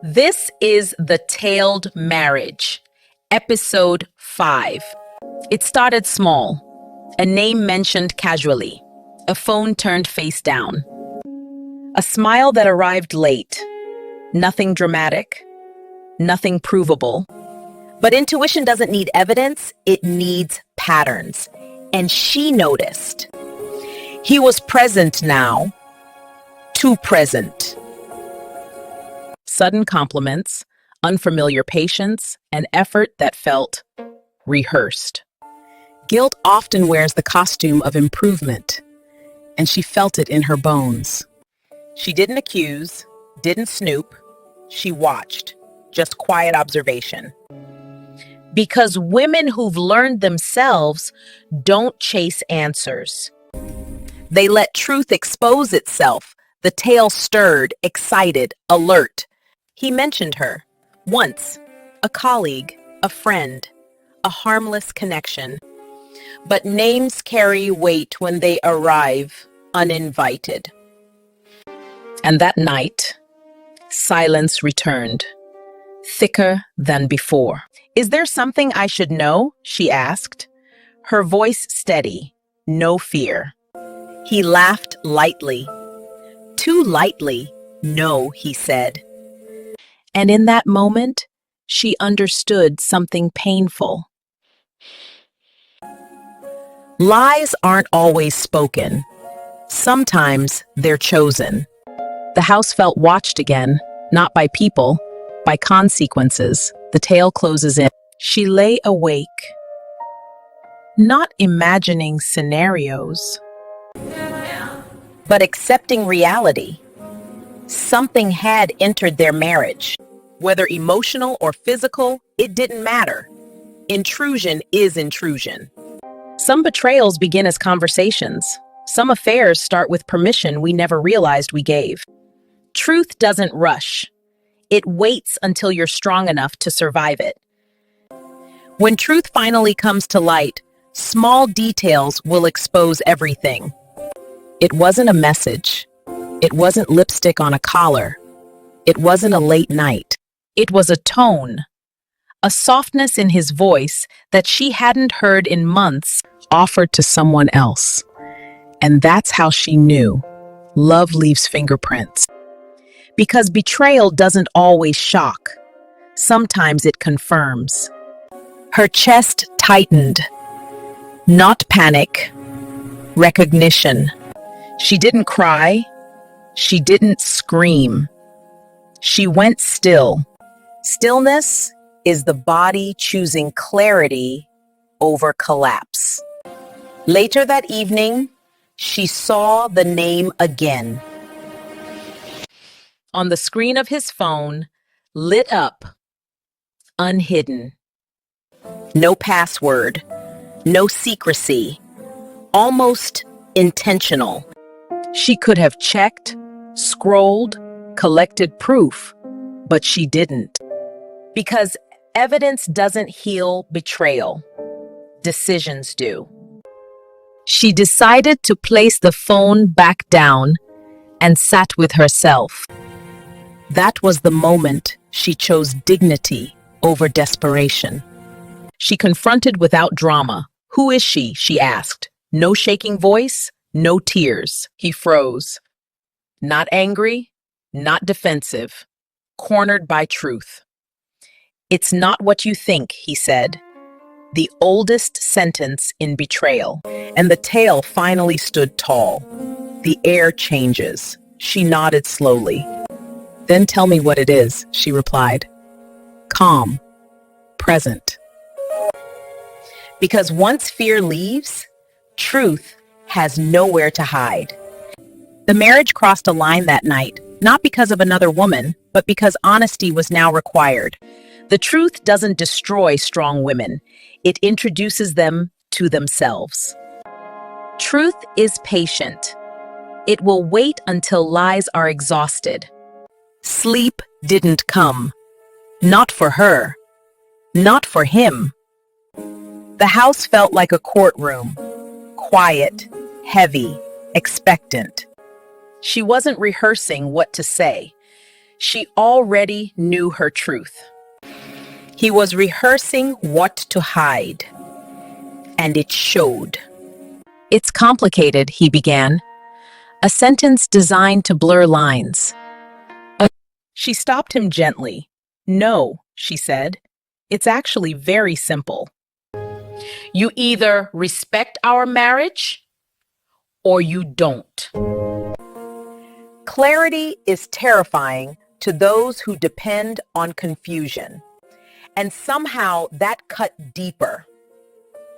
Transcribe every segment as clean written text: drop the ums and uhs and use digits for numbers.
This is The Tailed Marriage, Episode 5. It started small, a name mentioned casually, a phone turned face down, a smile that arrived late. Nothing dramatic, nothing provable. But intuition doesn't need evidence, it needs patterns. And she noticed. He was present now, too present. Sudden compliments, unfamiliar patience, an effort that felt rehearsed. Guilt often wears the costume of improvement, and she felt it in her bones. She didn't accuse, didn't snoop, she watched, just quiet observation. Because women who've learned themselves don't chase answers. They let truth expose itself. The tail stirred, excited, alert. He mentioned her. Once. A colleague, a friend, a harmless connection. But names carry weight when they arrive uninvited. And that night, silence returned, thicker than before. "Is there something I should know?" she asked, her voice steady, no fear. He laughed lightly. Too lightly, "No," he said. And in that moment, she understood something painful. Lies aren't always spoken. Sometimes they're chosen. The house felt watched again, not by people, by consequences. The tail closes in. She lay awake, not imagining scenarios, but accepting reality. Something had entered their marriage. Whether emotional or physical, it didn't matter. Intrusion is intrusion. Some betrayals begin as conversations. Some affairs start with permission we never realized we gave. Truth doesn't rush. It waits until you're strong enough to survive it. When truth finally comes to light, small details will expose everything. It wasn't a message. It wasn't lipstick on a collar. It wasn't a late night. It was a tone, a softness in his voice that she hadn't heard in months, offered to someone else. And that's how she knew. Love leaves fingerprints. Because betrayal doesn't always shock. Sometimes it confirms. Her chest tightened. Not panic, recognition. She didn't cry. She didn't scream. She went still. Stillness is the body choosing clarity over collapse. Later that evening, she saw the name again. On the screen of his phone, lit up, unhidden. No password, no secrecy, almost intentional. She could have checked, scrolled, collected proof, but she didn't. Because evidence doesn't heal betrayal. Decisions do. She decided to place the phone back down and sat with herself. That was the moment she chose dignity over desperation. She confronted without drama. "Who is she?" she asked. No shaking voice, no tears. He froze. Not angry, not defensive, cornered by truth. "It's not what you think," he said. The oldest sentence in betrayal. And the tail finally stood tall. The air changes. She nodded slowly. "Then tell me what it is," she replied. Calm, present. Because once fear leaves, truth has nowhere to hide. The marriage crossed a line that night, not because of another woman, but because honesty was now required. The truth doesn't destroy strong women. It introduces them to themselves. Truth is patient. It will wait until lies are exhausted. Sleep didn't come. Not for her. Not for him. The house felt like a courtroom. Quiet, heavy, expectant. She wasn't rehearsing what to say. She already knew her truth. He was rehearsing what to hide, and it showed. It's complicated, he began, a sentence designed to blur lines. She stopped him gently. No, she said. It's actually very simple. You either respect our marriage or you don't. Clarity is terrifying to those who depend on confusion. And somehow that cut deeper.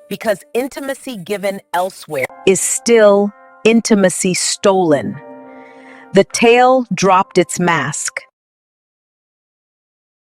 Because intimacy given elsewhere is still intimacy stolen. The tail dropped its mask,